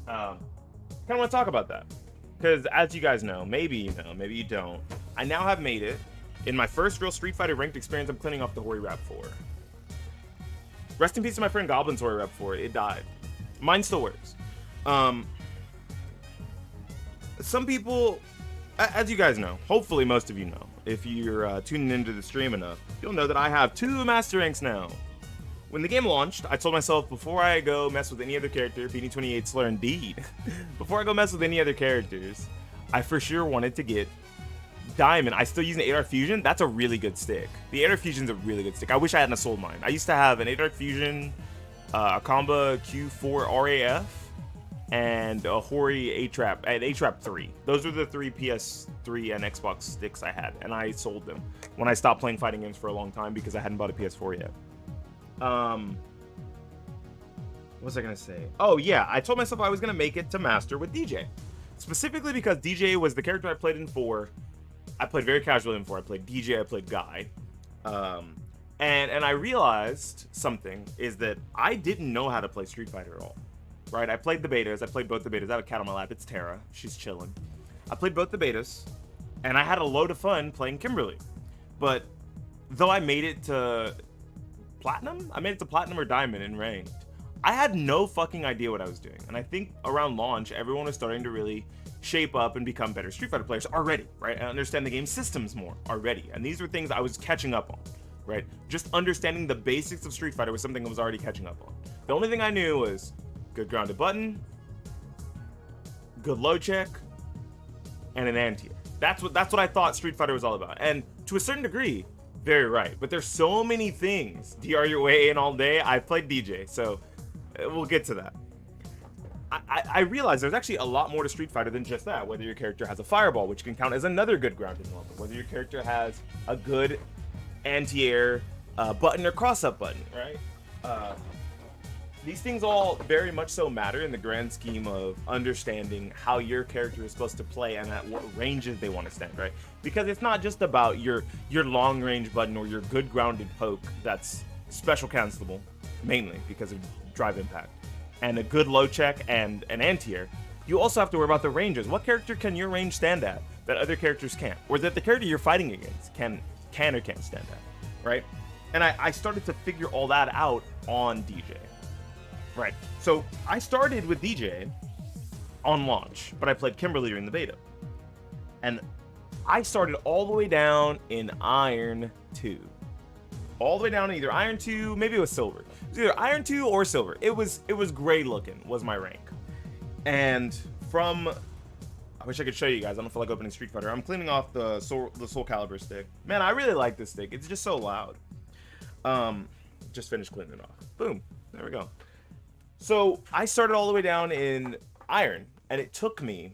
Kind of want to talk about that because, as you guys know, maybe you know, maybe you don't. I now have made it in my first real Street Fighter ranked experience. I'm cleaning off the Hori Rap 4. Rest in peace to my friend Goblin's Hori Rap 4. It died. Mine still works. Um, some people, as you guys know, hopefully most of you know, if you're tuning into the stream enough, you'll know that I have 2 master ranks now. When the game launched, I told myself before I go mess with any other character, BD28 Slur indeed, before I go mess with any other characters, I for sure wanted to get Diamond. I still use an 8-Arc Fusion. That's a really good stick. The 8-Arc Fusion's a really good stick. I wish I hadn't sold mine. I used to have an 8-Arc Fusion, a Comba Q4 RAF, and a Hori A-Trap, and A-Trap 3. Those were the 3 PS3 and Xbox sticks I had, and I sold them when I stopped playing fighting games for a long time because I hadn't bought a PS4 yet. What was I gonna say? Oh yeah, I told myself I was gonna make it to Master with DJ. Specifically because DJ was the character I played in 4. I played very casually in 4. I played DJ, I played Guy. And I realized something is that I didn't know how to play Street Fighter at all. Right? I played the betas. I played both the betas. I have a cat on my lap. It's Tara. She's chilling. I played both the betas, and I had a load of fun playing Kimberly. But though I made it to Platinum? I made it to Platinum or Diamond in ranked. I had no fucking idea what I was doing. And I think around launch, everyone was starting to really shape up and become better Street Fighter players already, right? And understand the game systems more already. And these were things I was catching up on, right? Just understanding the basics of Street Fighter was something I was already catching up on. The only thing I knew was good grounded button, good low check, and an anti-air. That's what I thought Street Fighter was all about. And to a certain degree, very right. But there's so many things. DR your way in all day. I played DJ, so we'll get to that. I realize there's actually a lot more to Street Fighter than just that. Whether your character has a fireball, which can count as another good grounding moment. Whether your character has a good anti-air button or cross-up button, right? These things all very much so matter in the grand scheme of understanding how your character is supposed to play and at what ranges they want to stand, right? Because it's not just about your long range button or your good grounded poke that's special cancelable, mainly because of drive impact, and a good low check and an anti-air. You also have to worry about the ranges. What character can your range stand at that other characters can't? Or that the character you're fighting against can or can't stand at, right? And I started to figure all that out on DJ. Right, so I started with DJ on launch, but I played Kimberly during the beta. And I started all the way down in Iron 2. All the way down in either Iron 2, maybe it was Silver. It was either Iron 2 or Silver. It was gray looking, was my rank. And from, I wish I could show you guys, I don't feel like opening Street Fighter. I'm cleaning off the Soul Calibur stick. Man, I really like this stick. It's just so loud. Just finished cleaning it off. Boom, there we go. So I started all the way down in Iron, and it took me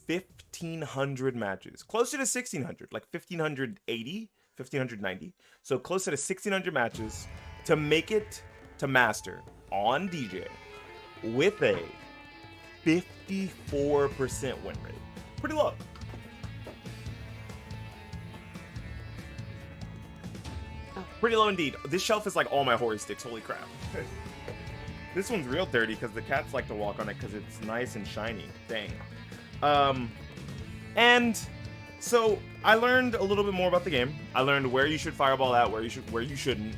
1,500 matches, closer to 1,600, like 1,580, 1,590. So closer to 1,600 matches to make it to Master on DJ with a 54% win rate. Pretty low. Pretty low indeed. This shelf is like all my Hori sticks. Holy crap. This one's real dirty because the cats like to walk on it because it's nice and shiny. Dang. And so I learned a little bit more about the game. I learned where you should fireball at, where you shouldn't.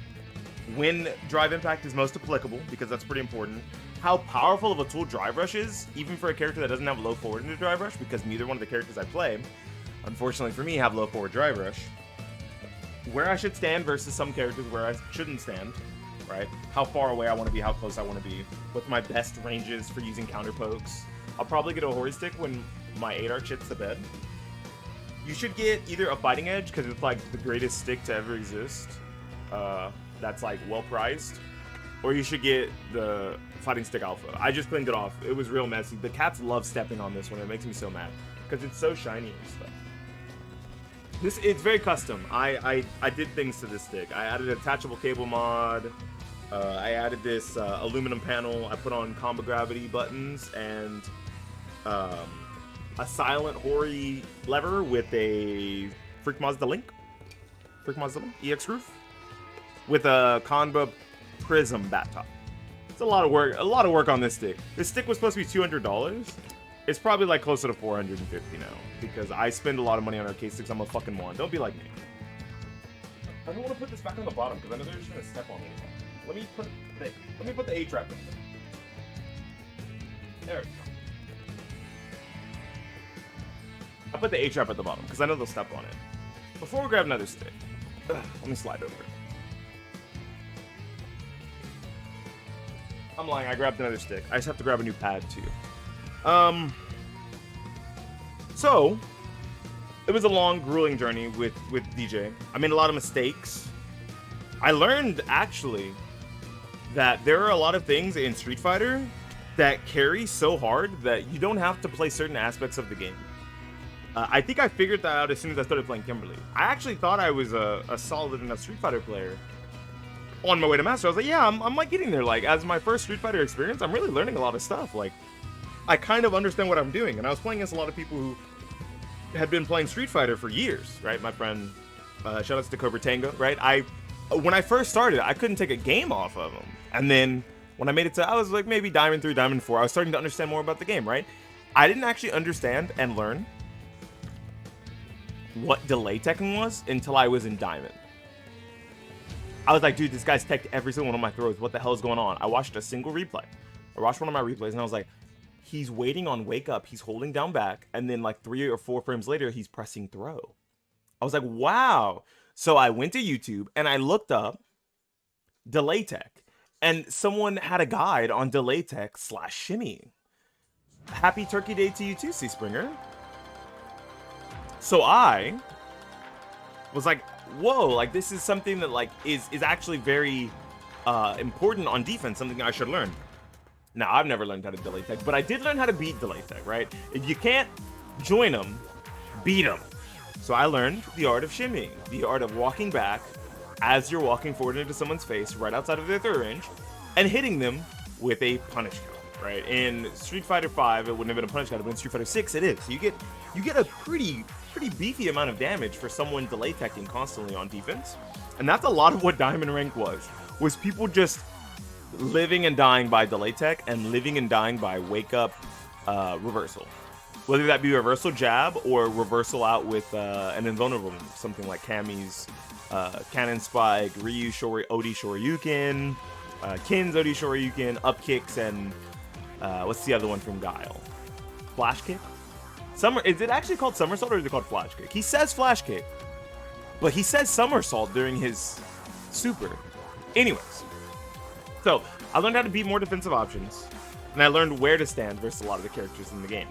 When drive impact is most applicable, because that's pretty important. How powerful of a tool drive rush is, even for a character that doesn't have low forward into drive rush, because neither one of the characters I play, unfortunately for me, have low forward drive rush. Where I should stand versus some characters where I shouldn't stand. Right? How far away I want to be, how close I want to be, with my best ranges for using counter pokes. I'll probably get a Hori stick when my 8-arc shits the bed. You should get either a Fighting Edge, because it's like the greatest stick to ever exist. That's like well priced. Or you should get the Fighting Stick Alpha. I just cleaned it off. It was real messy. The cats love stepping on this one. It makes me so mad, because it's so shiny and stuff. It's very custom. I did things to this stick. I added a detachable cable mod. I added this aluminum panel. I put on combo gravity buttons and a silent Hori lever with a Freak Mazda Link EX roof with a Conba Prism bat top. It's a lot of work. A lot of work on this stick. This stick was supposed to be $200. It's probably like closer to 450 now because I spend a lot of money on arcade sticks. I'm a fucking moron. Don't be like me. I don't want to put this back on the bottom because I know they're just gonna step on me. Let me put the A-trap in. There we go. I put the A-trap at the bottom because I know they'll step on it. Before we grab another stick, let me slide over. I'm lying, I grabbed another stick. I just have to grab a new pad too. So it was a long, grueling journey with DJ. I made a lot of mistakes. I learned actually that there are a lot of things in Street Fighter that carry so hard that you don't have to play certain aspects of the game. I think I figured that out as soon as I started playing Kimberly. I actually thought I was a solid enough Street Fighter player. On my way to Master, I was like, yeah, I'm like getting there. Like, as my first Street Fighter experience, I'm really learning a lot of stuff. Like, I kind of understand what I'm doing. And I was playing against a lot of people who had been playing Street Fighter for years, right? My friend, shout outs to Cobra Tango, right? When I first started, I couldn't take a game off of him. And then when I made it to, I was like maybe Diamond 3, Diamond 4, I was starting to understand more about the game, right? I didn't actually understand and learn what delay teching was until I was in Diamond. I was like, dude, this guy's teched every single one of my throws. What the hell is going on? I watched a single replay. I watched one of my replays and I was like, he's waiting on wake up. He's holding down back. And then like 3 or 4 frames later, he's pressing throw. I was like, wow. So I went to YouTube and I looked up delay tech. And someone had a guide on delay tech / shimmy. Happy Turkey Day to you too, Seaspringer. So I was like, whoa, like this is something that like is actually very important on defense, something I should learn. Now, I've never learned how to delay tech, but I did learn how to beat delay tech, right? If you can't join them, beat them. So I learned the art of shimmying, the art of walking back as you're walking forward into someone's face right outside of their throw range and hitting them with a punish count, right? In Street Fighter 5, it wouldn't have been a punish count, but in Street Fighter 6, it is. So you get a pretty beefy amount of damage for someone delay teching constantly on defense. And that's a lot of what Diamond Rank was people just living and dying by delay tech and living and dying by wake up reversal. Whether that be reversal jab or reversal out with an invulnerable move, something like Cammy's Cannon Spike, Ryu Odi Shoryuken, Kin's Odi Shoryuken, up kicks, and what's the other one from Guile? Flash kick? Is it actually called somersault or is it called flash kick? He says flash kick, but he says somersault during his super. Anyways, so I learned how to beat more defensive options, and I learned where to stand versus a lot of the characters in the game,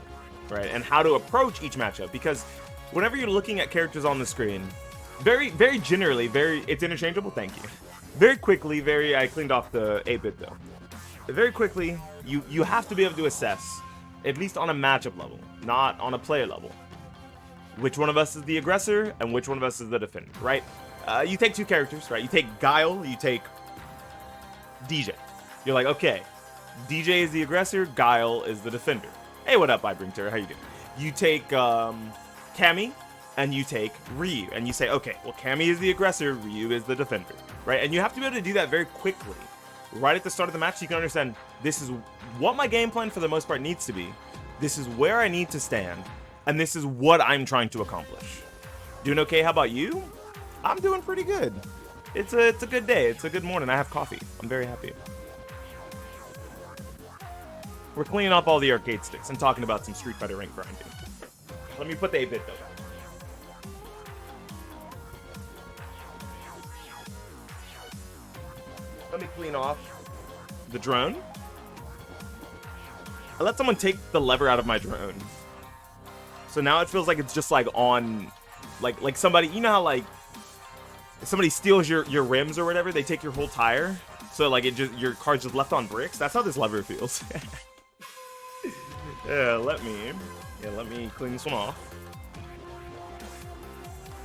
right? And how to approach each matchup, because whenever you're looking at characters on the screen, very generally, it's interchangeable. Thank you. Very quickly, I cleaned off the 8-bit though. Very quickly, you have to be able to assess, at least on a matchup level, not on a player level, which one of us is the aggressor and which one of us is the defender, right? You take 2 characters, right? You take Guile, you take DJ. You're like, okay, DJ is the aggressor, Guile is the defender. Hey, what up, Ibringter? How you doing? You take Cammy and you take Ryu, and you say, okay, well, Cammy is the aggressor, Ryu is the defender, right? And you have to be able to do that very quickly, right at the start of the match, so you can understand this is what my game plan for the most part needs to be. This is where I need to stand, and this is what I'm trying to accomplish. Doing okay? How about you? I'm doing pretty good. It's a good day. It's a good morning. I have coffee. I'm very happy. We're cleaning up all the arcade sticks and talking about some Street Fighter rank grinding. Let me put the 8-bit though. Let me clean off the drone. I let someone take the lever out of my drone. So now it feels like it's just like on, like somebody, you know how like, if somebody steals your rims or whatever, they take your whole tire. So like your car's just left on bricks. That's how this lever feels. Let me clean this one off.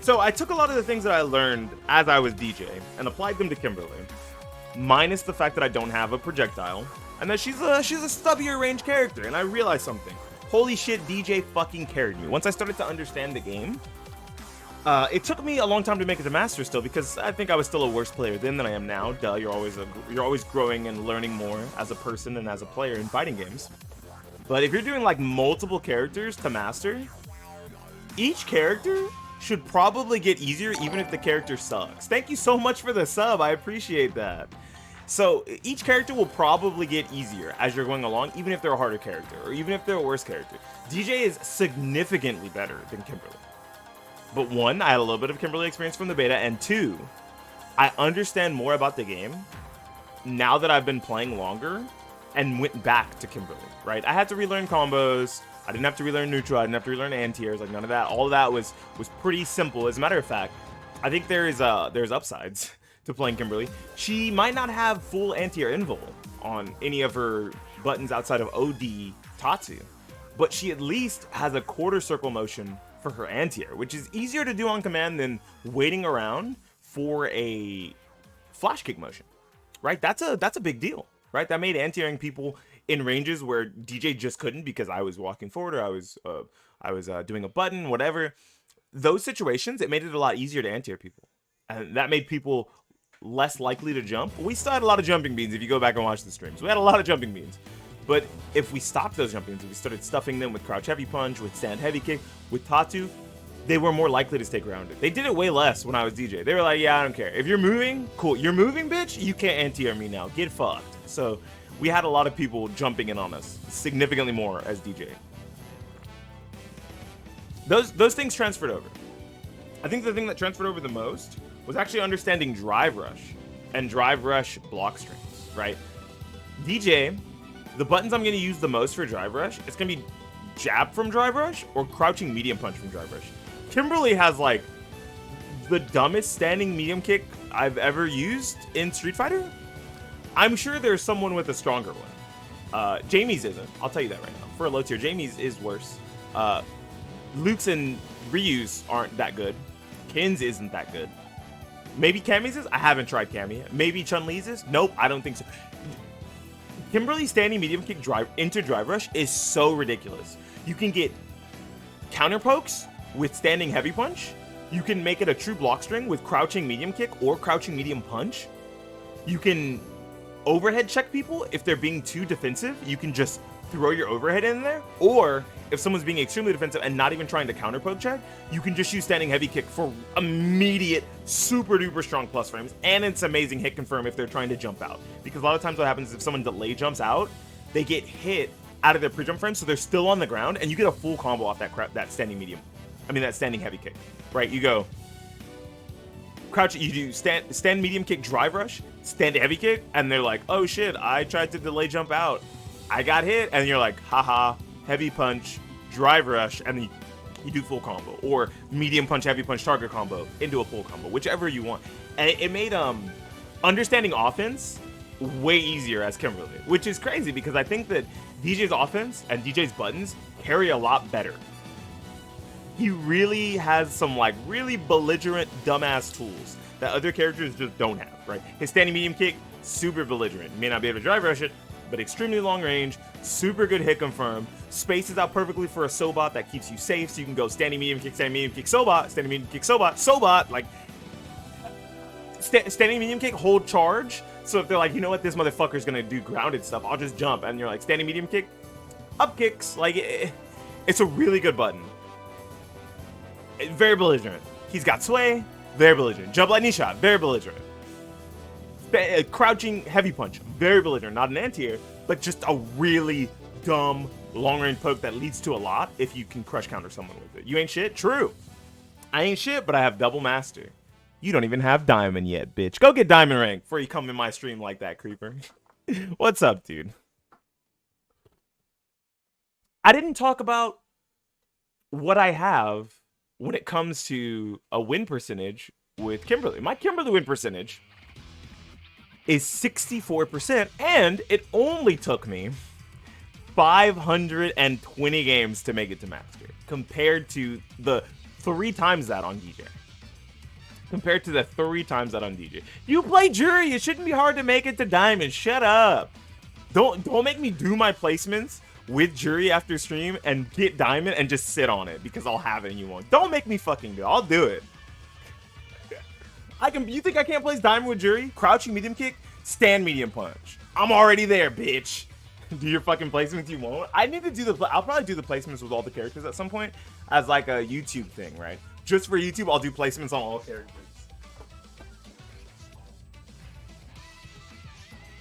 So I took a lot of the things that I learned as I was DJ and applied them to Kimberly, minus the fact that I don't have a projectile and that she's a stubbier range character. And I realized something. Holy shit, DJ fucking carried me. Once I started to understand the game, It took me a long time to make it to master still, because I think I was still a worse player then than I am now. Duh, you're always growing and learning more as a person and as a player in fighting games. But if you're doing like multiple characters to master, each character should probably get easier even if the character sucks. Thank you so much for the sub, I appreciate that. So each character will probably get easier as you're going along, even if they're a harder character, or even if they're a worse character. DJ is significantly better than Kimberly. But one, I had a little bit of Kimberly experience from the beta, and two, I understand more about the game now that I've been playing longer and went back to Kimberly, right? I had to relearn combos, I didn't have to relearn neutral, I didn't have to relearn anti-airs, like none of that. All of that was pretty simple. As a matter of fact, I think there's upsides to playing Kimberly. She might not have full anti-air invul on any of her buttons outside of OD Tatsu, but she at least has a quarter circle motion for her anti-air, which is easier to do on command than waiting around for a flash kick motion, right? That's a big deal, right? That made anti-airing people in ranges where DJ just couldn't because I was walking forward or I was doing a button, whatever. Those situations, it made it a lot easier to anti-air people, and that made people less likely to jump. We still had a lot of jumping beans if you go back and watch the streams. We had a lot of jumping beans. But if we stopped those jumping beans, if we started stuffing them with crouch heavy punch, with stand heavy kick, with Tatsu, they were more likely to stay grounded. They did it way less when I was DJ. They were like, yeah, I don't care. If you're moving, cool. You're moving, bitch? You can't anti-air me now. Get fucked. So we had a lot of people jumping in on us, significantly more as DJ. Those things transferred over. I think the thing that transferred over the most was actually understanding drive rush and drive rush block strings, right? DJ, the buttons I'm going to use the most for drive rush, it's going to be jab from drive rush or crouching medium punch from drive rush. Kimberly has like the dumbest standing medium kick I've ever used in Street Fighter. I'm sure there's someone with a stronger one. Jamie's isn't. I'll tell you that right now. For a low tier, Jamie's is worse. Luke's and Ryu's aren't that good. Kin's isn't that good. Maybe Cammy's is? I haven't tried Cammy. Maybe Chun-Li's is? Nope, I don't think so. Kimberly's standing medium kick drive into drive rush is so ridiculous. You can get counter pokes with standing heavy punch. You can make it a true block string with crouching medium kick or crouching medium punch. You can overhead check people if they're being too defensive. You can just throw your overhead in there. Or if someone's being extremely defensive and not even trying to counter poke check, you can just use standing heavy kick for immediate super duper strong plus frames. And it's amazing hit confirm if they're trying to jump out, because a lot of times what happens is if someone delay jumps out, they get hit out of their pre-jump frame, so they're still on the ground, and you get a full combo off that standing heavy kick, right? You go crouch, you do stand medium kick drive rush, stand heavy kick, and they're like, oh shit, I tried to delay jump out, I got hit, and you're like, haha, heavy punch, drive rush, and you do full combo, or medium punch, heavy punch, target combo into a full combo, whichever you want. And it made understanding offense way easier as Kimberly, which is crazy because I think that DJ's offense and DJ's buttons carry a lot better. He really has some like really belligerent dumbass tools that other characters just don't have, right? His standing medium kick, super belligerent. You may not be able to drive rush it, but extremely long range, super good hit confirm, spaces out perfectly for a Sobot that keeps you safe, so you can go standing medium kick, Sobot, standing medium kick, Sobot, like standing medium kick, hold charge. So if they're like, you know what, this motherfucker's gonna do grounded stuff, I'll just jump, and you're like, standing medium kick, up kicks, like it's a really good button. Very belligerent. He's got sway, very belligerent. Jump lightning shot, very belligerent. Crouching heavy punch, very belligerent. Not an anti-air, but just a really dumb long-range poke that leads to a lot if you can crush counter someone with it. You ain't shit? True. I ain't shit, but I have double master. You don't even have diamond yet, bitch. Go get diamond rank before you come in my stream like that, creeper. What's up, dude? I didn't talk about what I have when it comes to a win percentage with Kimberly. My Kimberly win percentage is 64%, and it only took me 520 games to make it to master, compared to the 3 times that on DJ. You play jury, it shouldn't be hard to make it to diamond. Shut up. Don't make me do my placements with jury after stream and get diamond and just sit on it because I'll have it and you won't. Don't make me fucking do it. I'll do it. You think I can't place diamond with Jury? Crouching medium kick, stand medium punch. I'm already there, bitch. Do your fucking placements you won't. I need to do I'll probably do the placements with all the characters at some point as like a YouTube thing, right? Just for YouTube, I'll do placements on all characters.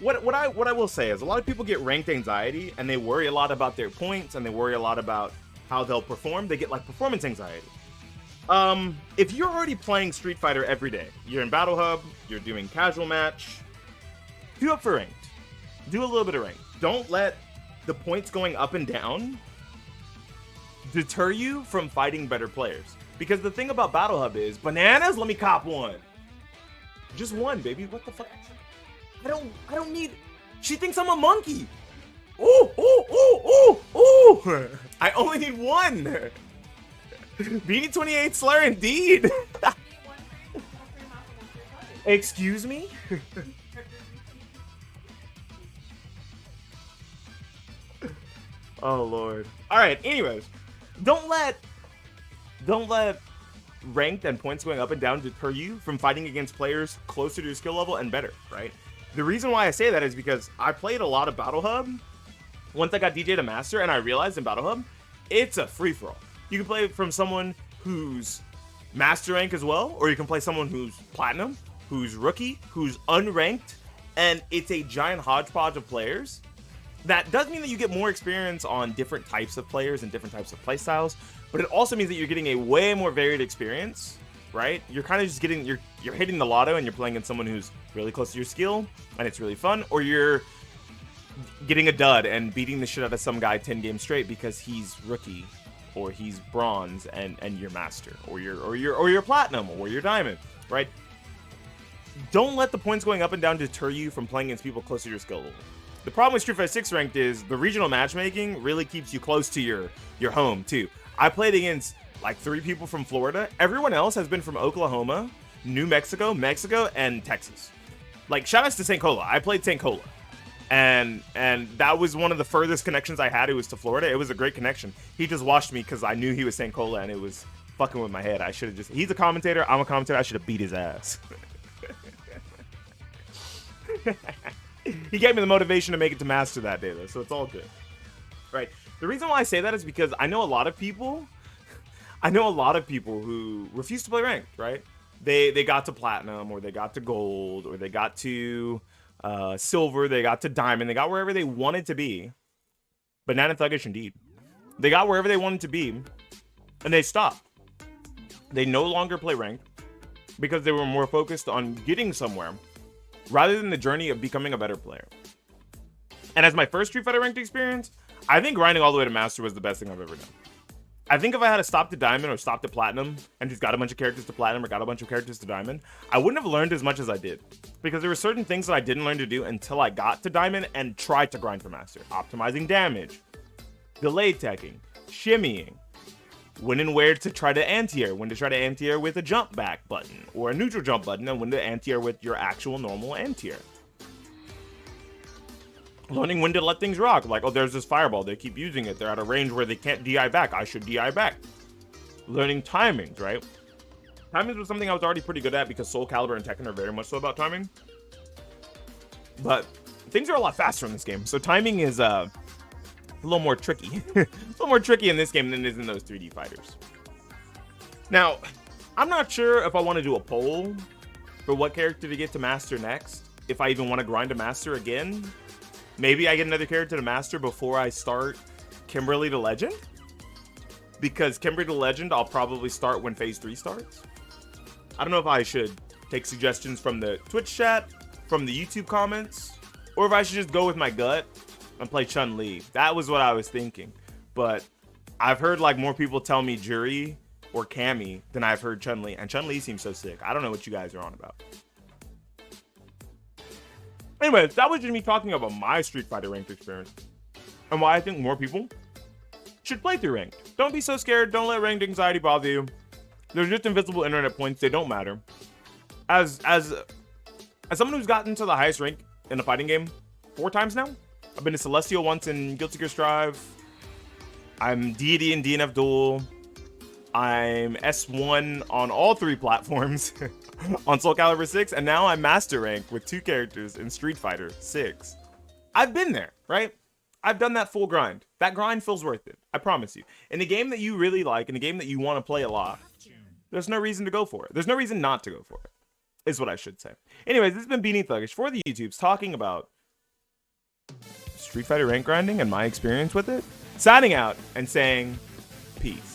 What I will say is a lot of people get ranked anxiety and they worry a lot about their points and they worry a lot about how they'll perform. They get like performance anxiety. If you're already playing Street Fighter every day, you're in Battle Hub, you're doing casual match, do up for ranked. Do a little bit of ranked. Don't let the points going up and down deter you from fighting better players. Because the thing about Battle Hub is, bananas, let me cop one. Just one, baby. What the fuck? I don't need... She thinks I'm a monkey. Ooh, ooh, ooh, ooh, ooh. I only need one. Beanie 28 Slayer indeed. Excuse me? Oh lord. Alright, anyways. Don't let ranked and points going up and down deter you from fighting against players closer to your skill level and better, right? The reason why I say that is because I played a lot of Battle Hub once I got DJ to Master, and I realized in Battle Hub, it's a free-for-all. You can play from someone who's Master rank as well, or you can play someone who's Platinum, who's Rookie, who's unranked, and it's a giant hodgepodge of players. That does mean that you get more experience on different types of players and different types of playstyles, but it also means that you're getting a way more varied experience, right? You're kind of just getting, you're hitting the lotto and you're playing against someone who's really close to your skill and it's really fun, or you're getting a dud and beating the shit out of some guy 10 games straight because he's Rookie or he's Bronze and you're Master, or you're Platinum or you're Diamond, right? Don't let the points going up and down deter you from playing against people closer to your skill level. The problem with Street Fighter 6 ranked is the regional matchmaking really keeps you close to your home too. I played against like 3 people from Florida. Everyone else has been from Oklahoma, New Mexico, and Texas. Like, shout outs to St. Cola. I played St. Cola. And that was one of the furthest connections I had. It was to Florida. It was a great connection. He just watched me because I knew he was St. Cola and it was fucking with my head. I should have just... He's a commentator. I'm a commentator. I should have beat his ass. He gave me the motivation to make it to Master that day, though, so it's all good. Right. The reason why I say that is because I know a lot of people who refuse to play ranked, right? They got to Platinum, or they got to Gold, or they got to Silver, they got to Diamond, they got wherever they wanted to be. Banana Thuggish indeed. They got wherever they wanted to be, and they stopped. They no longer play ranked because they were more focused on getting somewhere rather than the journey of becoming a better player. And as my first Street Fighter ranked experience, I think grinding all the way to Master was the best thing I've ever done. I think if I had stopped at Diamond or stopped at Platinum and just got a bunch of characters to Platinum or got a bunch of characters to Diamond, I wouldn't have learned as much as I did. Because there were certain things that I didn't learn to do until I got to Diamond and tried to grind for Master. Optimizing damage, delay teching, shimmying, when and where to try to anti-air, when to try to anti-air with a jump back button or a neutral jump button, and when to anti-air with your actual normal anti-air. Learning when to let things rock, like, oh, there's this fireball, they keep using it, they're at a range where they can't DI back, I should DI back. Learning timings, right? Timings was something I was already pretty good at because Soul Calibur and Tekken are very much so about timing. But things are a lot faster in this game, so timing is a little more tricky. It's a little more tricky in this game than it is in those 3D fighters. Now, I'm not sure if I want to do a poll for what character to get to Master next, if I even want to grind to Master again. Maybe I get another character to Master before I start Kimberly to Legend. Because Kimberly to Legend, I'll probably start when Phase 3 starts. I don't know if I should take suggestions from the Twitch chat, from the YouTube comments, or if I should just go with my gut and play Chun-Li. That was what I was thinking. But I've heard like more people tell me Jury or Cammy than I've heard Chun-Li. And Chun-Li seems so sick. I don't know what you guys are on about. Anyways, that was just me talking about my Street Fighter ranked experience and why I think more people should play through ranked. Don't be so scared. Don't let ranked anxiety bother you. There's just invisible internet points. They don't matter. As someone who's gotten to the highest rank in a fighting game 4 times now, I've been to Celestial once in Guilty Gear Strive. I'm Deity in DNF Duel. I'm S1 on all 3 platforms on Soul Calibur 6, and now I'm master rank with 2 characters in Street Fighter 6. I've been there, right? I've done that full grind. That grind feels worth it. I promise you. In a game that you really like, in a game that you want to play a lot, there's no reason to go for it. There's no reason not to go for it, is what I should say. Anyways, this has been Beanie Thuggish for the YouTubes talking about Street Fighter rank grinding and my experience with it. Signing out and saying peace.